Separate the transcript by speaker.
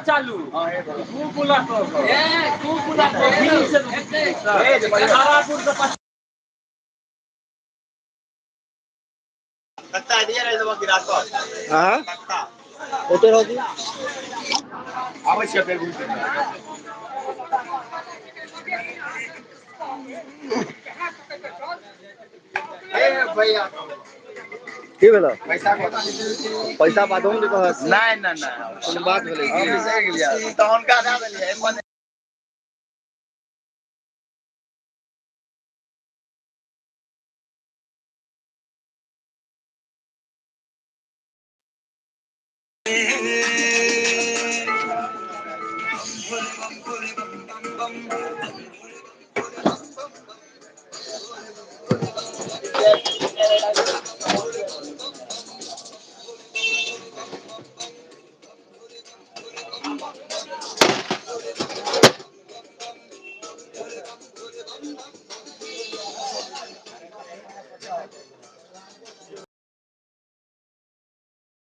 Speaker 1: चालू
Speaker 2: हाँ वो तो होती
Speaker 1: आवश्यक है भैया
Speaker 2: की भेलो
Speaker 1: पैसा
Speaker 2: पैसा बादो में कहत
Speaker 1: नहीं नहीं नहीं
Speaker 2: कोनो बात भेलै
Speaker 1: हम
Speaker 2: की
Speaker 1: बिसरि गेलियै तऽ हुनका दए देलियै